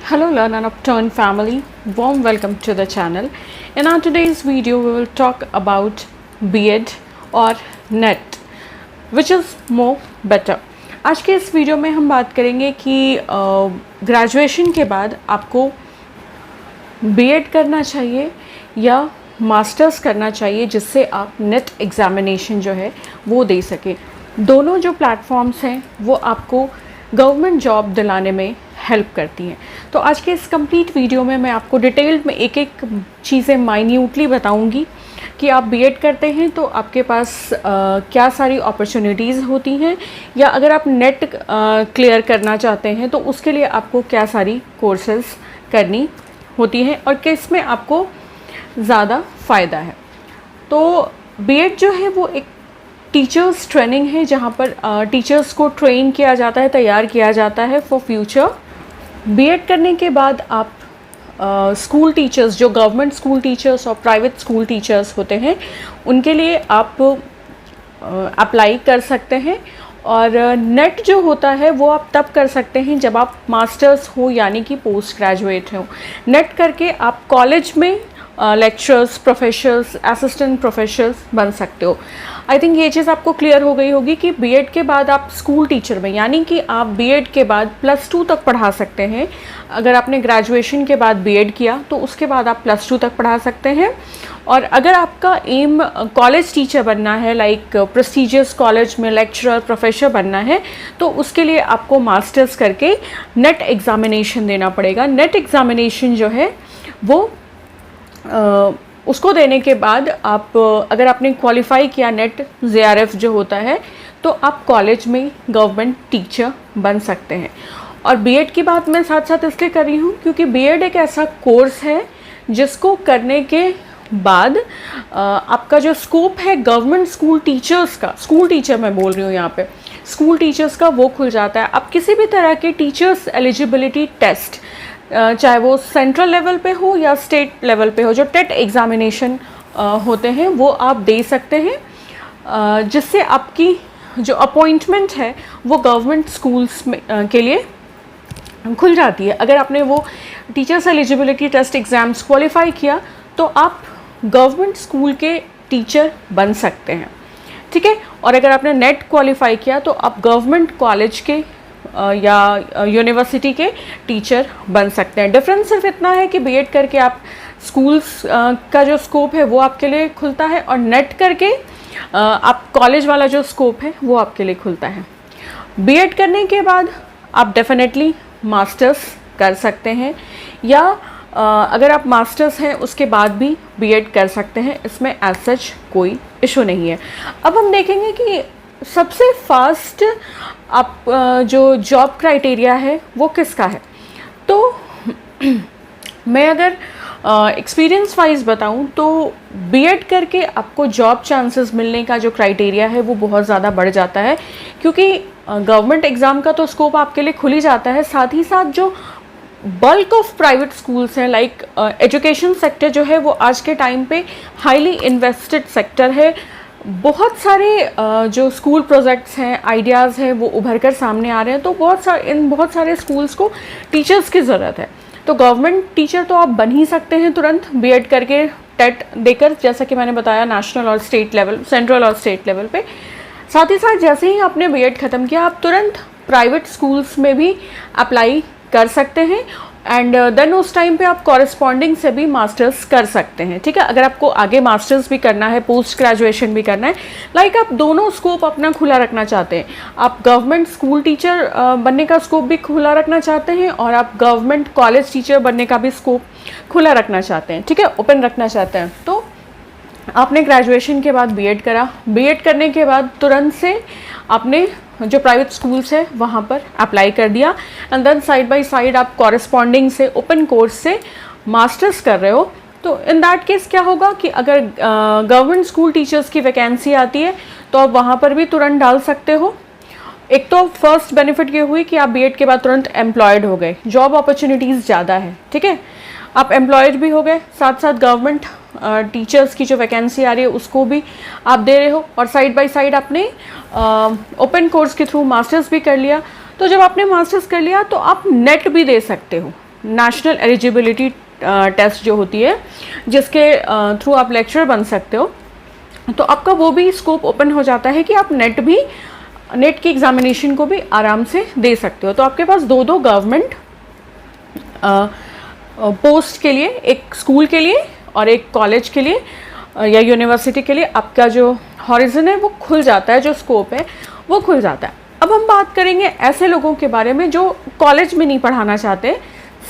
Hello Learn and Upturn family, warm welcome to the channel. In our today's video we will talk about B.Ed और NET which is more better. आज के इस video में हम बात करेंगे कि ग्रेजुएशन के बाद आपको B.Ed करना चाहिए या मास्टर्स करना चाहिए जिससे आप नेट एग्ज़ामिनेशन जो है वो दे सकें। दोनों जो प्लेटफॉर्म्स हैं वो आपको गवर्नमेंट जॉब दिलाने में हेल्प करती हैं। तो आज के इस कंप्लीट वीडियो में मैं आपको डिटेल्ड में एक एक चीज़ें माइन्यूटली बताऊंगी कि आप B.Ed करते हैं तो आपके पास क्या सारी अपॉर्चुनिटीज़ होती हैं, या अगर आप नेट क्लियर करना चाहते हैं तो उसके लिए आपको क्या सारी कोर्सेज करनी होती हैं और किस में आपको ज़्यादा फ़ायदा है। तो B.Ed जो है वो एक टीचर्स ट्रेनिंग है जहाँ पर टीचर्स को ट्रेन किया जाता है, तैयार किया जाता है फॉर फ्यूचर। B.Ed करने के बाद आप स्कूल टीचर्स, जो गवर्नमेंट स्कूल टीचर्स और प्राइवेट स्कूल टीचर्स होते हैं, उनके लिए आप अप्लाई कर सकते हैं। और नेट जो होता है वो आप तब कर सकते हैं जब आप मास्टर्स हो यानी कि पोस्ट ग्रेजुएट हो। नेट करके आप कॉलेज में लेक्चरर्स, प्रोफेसर्स, असिस्टेंट प्रोफेसर्स बन सकते हो। आई थिंक ये चीज़ आपको क्लियर हो गई होगी कि B.Ed के बाद आप स्कूल टीचर में, यानी कि आप B.Ed के बाद +2 तक पढ़ा सकते हैं। अगर आपने ग्रेजुएशन के बाद B.Ed किया तो उसके बाद आप +2 तक पढ़ा सकते हैं। और अगर आपका एम कॉलेज टीचर बनना है, लाइक प्रेस्टिजियस कॉलेज में लेक्चरर, प्रोफेसर बनना है, तो उसके लिए आपको मास्टर्स करके नेट एग्ज़ामिनेशन देना पड़ेगा। नेट एग्ज़ामिनेशन जो है वो उसको देने के बाद आप, अगर आपने क्वालिफाई किया नेट JRF जो होता है, तो आप कॉलेज में गवर्नमेंट टीचर बन सकते हैं। और B.Ed की बात मैं साथ साथ इसलिए कर रही हूँ क्योंकि B.Ed एक ऐसा कोर्स है जिसको करने के बाद आपका जो स्कोप है गवर्नमेंट स्कूल टीचर्स का, स्कूल टीचर मैं बोल रही हूँ यहाँ पे, स्कूल टीचर्स का वो खुल जाता है। आप किसी भी तरह के टीचर्स एलिजिबिलिटी टेस्ट, चाहे वो सेंट्रल लेवल पे हो या स्टेट लेवल पे हो, जो टेट एग्ज़ामिनेशन होते हैं वो आप दे सकते हैं, जिससे आपकी जो अपॉइंटमेंट है वो गवर्नमेंट स्कूल्स में के लिए खुल जाती है। अगर आपने वो teachers eligibility test exams qualify किया तो आप गवर्नमेंट स्कूल के टीचर बन सकते हैं, ठीक है। और अगर आपने नेट क्वालिफाई किया तो आप गवर्नमेंट कॉलेज के या यूनिवर्सिटी के टीचर बन सकते हैं। डिफरेंस सिर्फ इतना है कि B.Ed करके आप स्कूल्स का जो स्कोप है वो आपके लिए खुलता है, और नेट करके आप कॉलेज वाला जो स्कोप है वो आपके लिए खुलता है। B.Ed करने के बाद आप डेफिनेटली मास्टर्स कर सकते हैं, या अगर आप मास्टर्स हैं उसके बाद भी B.Ed कर सकते हैं। इसमें एज सच कोई इशू नहीं है। अब हम देखेंगे कि सबसे फास्ट आप जो जॉब क्राइटेरिया है वो किसका है। तो मैं अगर एक्सपीरियंस वाइज बताऊं तो B.Ed करके आपको जॉब चांसेस मिलने का जो क्राइटेरिया है वो बहुत ज़्यादा बढ़ जाता है, क्योंकि गवर्नमेंट एग्ज़ाम का तो स्कोप आपके लिए खुल ही जाता है। साथ ही साथ जो बल्क ऑफ प्राइवेट स्कूल्स हैं, लाइक एजुकेशन सेक्टर जो है वो आज के टाइम पे हाईली इन्वेस्टेड सेक्टर है। बहुत सारे जो स्कूल प्रोजेक्ट्स हैं, आइडियाज़ हैं, वो उभर कर सामने आ रहे हैं। तो बहुत सारे स्कूल्स को टीचर्स की ज़रूरत है। तो गवर्नमेंट टीचर तो आप बन ही सकते हैं तुरंत B.Ed करके, टेट देकर, जैसा कि मैंने बताया नेशनल और स्टेट लेवल, सेंट्रल और स्टेट लेवल पे। साथ ही साथ जैसे ही आपने B.Ed ख़त्म किया आप तुरंत प्राइवेट स्कूल्स में भी अप्लाई कर सकते हैं, एंड देन उस टाइम पे आप कॉरेस्पॉन्डिंग से भी मास्टर्स कर सकते हैं, ठीक है। अगर आपको आगे मास्टर्स भी करना है, पोस्ट ग्रेजुएशन भी करना है, लाइक आप दोनों स्कोप अपना खुला रखना चाहते हैं, आप गवर्नमेंट स्कूल टीचर बनने का स्कोप भी खुला रखना चाहते हैं और आप गवर्नमेंट कॉलेज टीचर बनने का भी स्कोप खुला रखना चाहते हैं, ठीक है, ओपन रखना चाहते हैं, तो आपने ग्रेजुएशन के बाद B.Ed करा। B.Ed करने के बाद तुरंत से आपने जो प्राइवेट स्कूल्स है वहाँ पर अप्लाई कर दिया, and then side by side आप कॉरेस्पॉन्डिंग से, ओपन कोर्स से मास्टर्स कर रहे हो। तो इन दैट केस क्या होगा कि अगर गवर्नमेंट स्कूल टीचर्स की वैकेंसी आती है तो आप वहाँ पर भी तुरंत डाल सकते हो। एक तो फर्स्ट बेनिफिट ये हुई कि आप B.Ed के बाद तुरंत एम्प्लॉयड हो गए, जॉब अपॉर्चुनिटीज़ ज़्यादा है, ठीक है, आप एम्प्लॉयड भी हो गए, साथ साथ गवर्नमेंट टीचर्स की जो वैकेंसी आ रही है उसको भी आप दे रहे हो, और साइड बाय साइड आपने ओपन कोर्स के थ्रू मास्टर्स भी कर लिया। तो जब आपने मास्टर्स कर लिया तो आप नेट भी दे सकते हो, नेशनल एलिजिबिलिटी टेस्ट जो होती है, जिसके थ्रू आप लेक्चरर बन सकते हो, तो आपका वो भी स्कोप ओपन हो जाता है कि आप नेट की एग्जामिनेशन को भी आराम से दे सकते हो। तो आपके पास दो गवर्नमेंट पोस्ट के लिए, एक स्कूल के लिए और एक कॉलेज के लिए या यूनिवर्सिटी के लिए आपका जो हॉरिजन है वो खुल जाता है, जो स्कोप है वो खुल जाता है। अब हम बात करेंगे ऐसे लोगों के बारे में जो कॉलेज में नहीं पढ़ाना चाहते,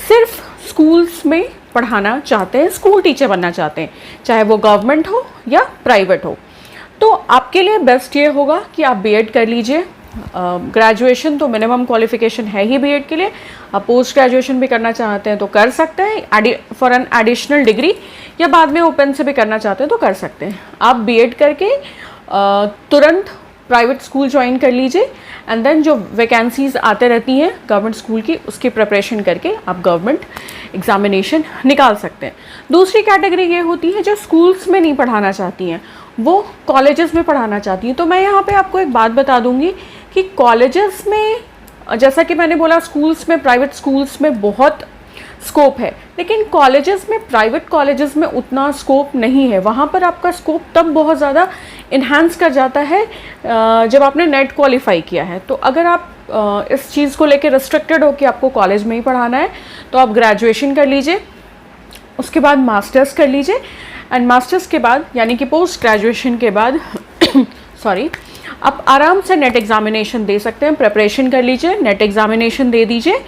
सिर्फ स्कूल्स में पढ़ाना चाहते हैं, स्कूल टीचर बनना चाहते हैं, चाहे वो गवर्नमेंट हो या प्राइवेट हो। तो आपके लिए बेस्ट ये होगा कि आप बीएड कर लीजिए। ग्रेजुएशन तो मिनिमम क्वालिफिकेशन है ही बीएड के लिए। आप पोस्ट ग्रेजुएशन भी करना चाहते हैं तो कर सकते हैं फॉर एन एडिशनल डिग्री, या बाद में ओपन से भी करना चाहते हैं तो कर सकते हैं। आप बीएड करके तुरंत प्राइवेट स्कूल ज्वाइन कर लीजिए, एंड देन जो वैकेंसीज आते रहती हैं गवर्नमेंट स्कूल की, उसकी प्रिपरेशन करके आप गवर्नमेंट एग्जामिनेशन निकाल सकते हैं। दूसरी कैटेगरी ये होती है जो स्कूल्स में नहीं पढ़ाना चाहती हैं, वो कॉलेजेस में पढ़ाना चाहती हैं। तो मैं यहाँ पे आपको एक बात बता दूंगी कि कॉलेजेस में, जैसा कि मैंने बोला, स्कूल्स में, प्राइवेट स्कूल्स में बहुत स्कोप है, लेकिन कॉलेजेस में, प्राइवेट कॉलेजेस में उतना स्कोप नहीं है। वहाँ पर आपका स्कोप तब बहुत ज़्यादा इन्हांस कर जाता है जब आपने नेट क्वालिफाई किया है। तो अगर आप इस चीज़ को लेकर रिस्ट्रिक्टेड हो कि आपको कॉलेज में ही पढ़ाना है, तो आप ग्रेजुएशन कर लीजिए, उसके बाद मास्टर्स कर लीजिए, एंड मास्टर्स के बाद यानी कि पोस्ट ग्रेजुएशन के बाद सॉरी, आप आराम से नेट एग्जामिनेशन दे सकते हैं। प्रिपरेशन कर लीजिए, नेट एग्जामिनेशन दे दीजिए,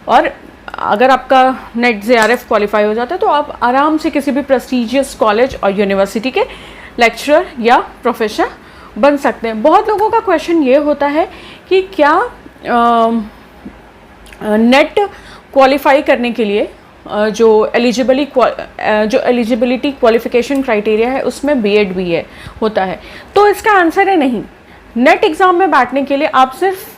और अगर आपका नेट जेआरएफ क्वालिफाई हो जाता है तो आप आराम से किसी भी प्रेस्टिजियस कॉलेज और यूनिवर्सिटी के लेक्चरर या प्रोफेसर बन सकते हैं। बहुत लोगों का क्वेश्चन ये होता है कि क्या नेट क्वालिफाई करने के लिए जो एलिजिबिलिटी क्वालिफिकेशन क्राइटेरिया है उसमें बीएड भी है होता है। तो इसका आंसर है नहीं। नेट एग्ज़ाम में बैठने के लिए आप सिर्फ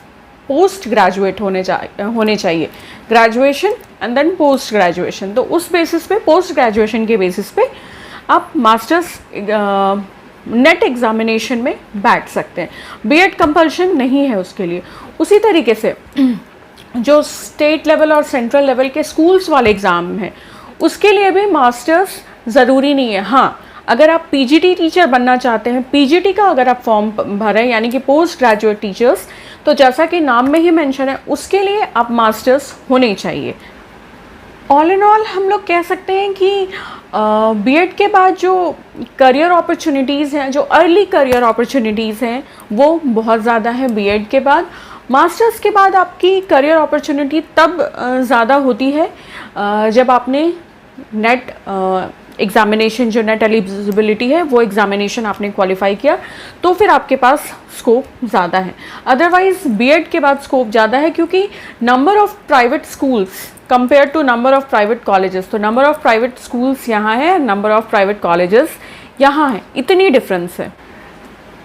पोस्ट ग्रेजुएट होने चाहिए, graduation and then post graduation. तो उस बेसिस पे, पोस्ट ग्रेजुएशन के बेसिस पे आप मास्टर्स नेट एग्जामिनेशन में बैठ सकते हैं। बीएड कंपल्शन नहीं है उसके लिए। उसी तरीके से जो स्टेट लेवल और सेंट्रल लेवल के स्कूल्स वाले एग्ज़ाम हैं, उसके लिए भी मास्टर्स ज़रूरी नहीं है। हाँ, अगर आप पीजीटी टीचर बनना चाहते हैं, पीजीटी का अगर आप फॉर्म भरें यानी कि पोस्ट ग्रेजुएट टीचर्स, तो जैसा कि नाम में ही मेंशन है, उसके लिए आप मास्टर्स होने चाहिए। ऑल इन ऑल हम लोग कह सकते हैं कि बीएड के बाद जो करियर अपॉर्चुनिटीज़ हैं, जो अर्ली करियर अपॉर्चुनिटीज़ हैं, वो बहुत ज़्यादा है बीएड के बाद। मास्टर्स के बाद आपकी करियर अपॉर्चुनिटी तब ज़्यादा होती है जब आपने नेट एग्ज़ामिनेशन, जो नेट एलिजिबिलिटी है, वो एग्ज़ामिनेशन आपने क्वालिफाई किया, तो फिर आपके पास स्कोप ज़्यादा है। अदरवाइज़ बीएड के बाद स्कोप ज़्यादा है, क्योंकि number of private schools compare to number of private colleges, तो नंबर ऑफ़ प्राइवेट स्कूल्स यहाँ है, नंबर ऑफ़ प्राइवेट कॉलेजेस यहाँ है, इतनी डिफरेंस है।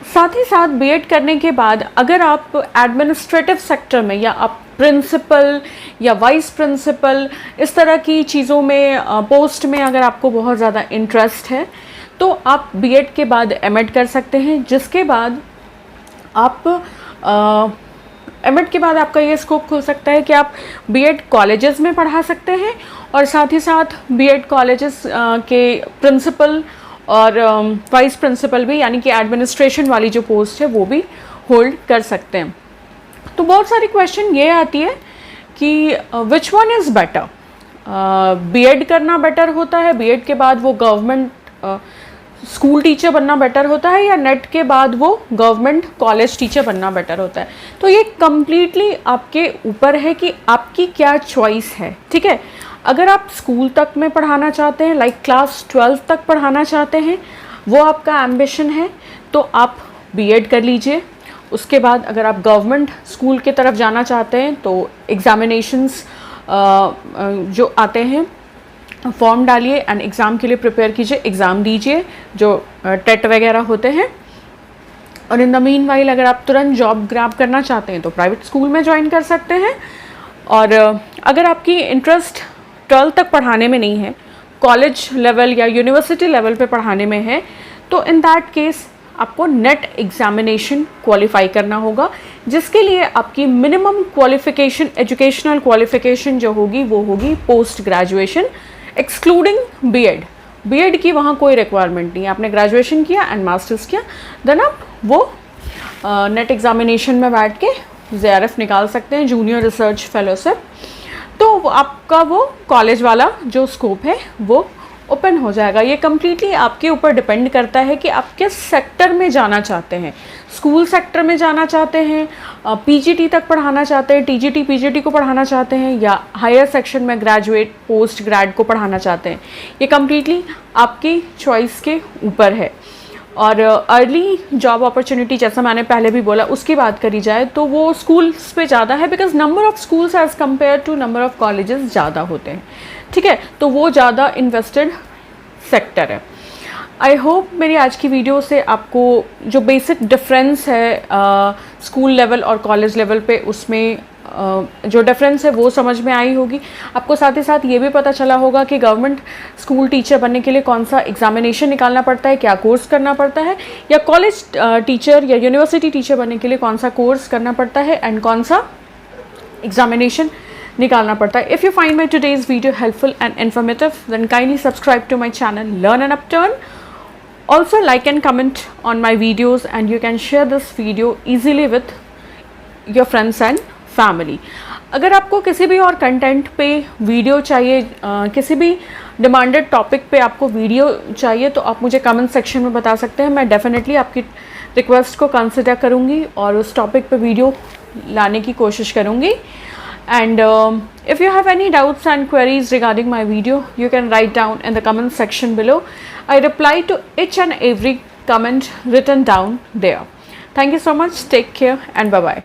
साथ ही साथ बीएड करने के बाद अगर आप एडमिनिस्ट्रेटिव सेक्टर में, या आप प्रिंसिपल या वाइस प्रिंसिपल, इस तरह की चीज़ों में, पोस्ट में अगर आपको बहुत ज़्यादा इंटरेस्ट है, तो आप बीएड के बाद एमएड कर सकते हैं, जिसके बाद आप एमएड के बाद आपका ये स्कोप खुल सकता है कि आप बीएड कॉलेजेस में पढ़ा सकते हैं, और साथ ही साथ बीएड कॉलेजेस के प्रिंसिपल और वाइस प्रिंसिपल भी, यानी कि एडमिनिस्ट्रेशन वाली जो पोस्ट है, वो भी होल्ड कर सकते हैं। तो बहुत सारी क्वेश्चन ये आती है कि which one is better, BEd करना बेटर होता है, बीएड के बाद वो गवर्नमेंट स्कूल टीचर बनना बेटर होता है, या नेट के बाद वो गवर्नमेंट कॉलेज टीचर बनना बेटर होता है। तो ये कम्प्लीटली आपके ऊपर है कि आपकी क्या चॉइस है, ठीक है। अगर आप स्कूल तक में पढ़ाना चाहते हैं, लाइक क्लास 12 तक पढ़ाना चाहते हैं, वो आपका एम्बिशन है, तो आप बीएड कर लीजिए। उसके बाद अगर आप गवर्नमेंट स्कूल की तरफ जाना चाहते हैं, तो एग्ज़ामिनेशंस जो आते हैं, फॉर्म डालिए एंड एग्ज़ाम के लिए प्रिपेयर कीजिए, एग्ज़ाम दीजिए जो टेट वगैरह होते हैं। और इन द मीन वाइल अगर आप तुरंत जॉब ग्रैब करना चाहते हैं तो प्राइवेट स्कूल में ज्वाइन कर सकते हैं। और अगर आपकी इंटरेस्ट 12 तक पढ़ाने में नहीं है, कॉलेज लेवल या यूनिवर्सिटी लेवल पे पढ़ाने में है, तो इन दैट केस आपको नेट एग्जामिनेशन क्वालिफाई करना होगा, जिसके लिए आपकी मिनिमम क्वालिफिकेशन, एजुकेशनल क्वालिफिकेशन जो होगी वो होगी post graduation, excluding BEd. BEd की वहाँ कोई रिक्वायरमेंट नहीं है, आपने ग्रेजुएशन किया एंड मास्टर्स किया, देन आप वो नेट एग्जामिनेशन में बैठ के जेआरएफ निकाल सकते हैं, जूनियर रिसर्च फेलोशिप। तो आपका वो कॉलेज वाला जो स्कोप है वो ओपन हो जाएगा। ये कम्प्लीटली आपके ऊपर डिपेंड करता है कि आप किस सेक्टर में जाना चाहते हैं। स्कूल सेक्टर में जाना चाहते हैं, पीजीटी तक पढ़ाना चाहते हैं, टीजीटी पीजीटी को पढ़ाना चाहते हैं, या हायर सेक्शन में ग्रेजुएट पोस्ट ग्रेड को पढ़ाना चाहते हैं। ये कम्प्लीटली आपकी चॉइस के ऊपर है। और अर्ली जॉब अपॉर्चुनिटी, जैसा मैंने पहले भी बोला, उसकी बात करी जाए तो वो स्कूल्स पे ज़्यादा है, because number of schools as compare to number of colleges ज़्यादा होते हैं, ठीक है। तो वो ज़्यादा इन्वेस्टेड सेक्टर है। आई होप मेरी आज की वीडियो से आपको जो बेसिक डिफरेंस है स्कूल लेवल और कॉलेज लेवल पे, उसमें जो डिफरेंस है वो समझ में आई होगी। आपको साथ ही साथ ये भी पता चला होगा कि गवर्नमेंट स्कूल टीचर बनने के लिए कौन सा एग्जामिनेशन निकालना पड़ता है, क्या कोर्स करना पड़ता है, या कॉलेज टीचर या यूनिवर्सिटी टीचर बनने के लिए कौन सा कोर्स करना पड़ता है एंड कौन सा एग्जामिनेशन निकालना पड़ता है। If you find my today's video helpful and informative, then kindly subscribe to my channel learn and upturn. Also like and comment on my videos, and you can share this video easily with your friends and family. अगर आपको किसी भी और content पे video चाहिए, किसी भी demanded topic पे आपको वीडियो चाहिए, तो आप मुझे कमेंट सेक्शन में बता सकते हैं। मैं डेफिनेटली आपकी रिक्वेस्ट को कंसिडर करूँगी और उस टॉपिक पे वीडियो लाने की कोशिश करूँगी. And if you have any doubts and queries regarding my video, you can write down in the comment section below. I reply to each and every comment written down there. Thank you so much. Take care and bye-bye.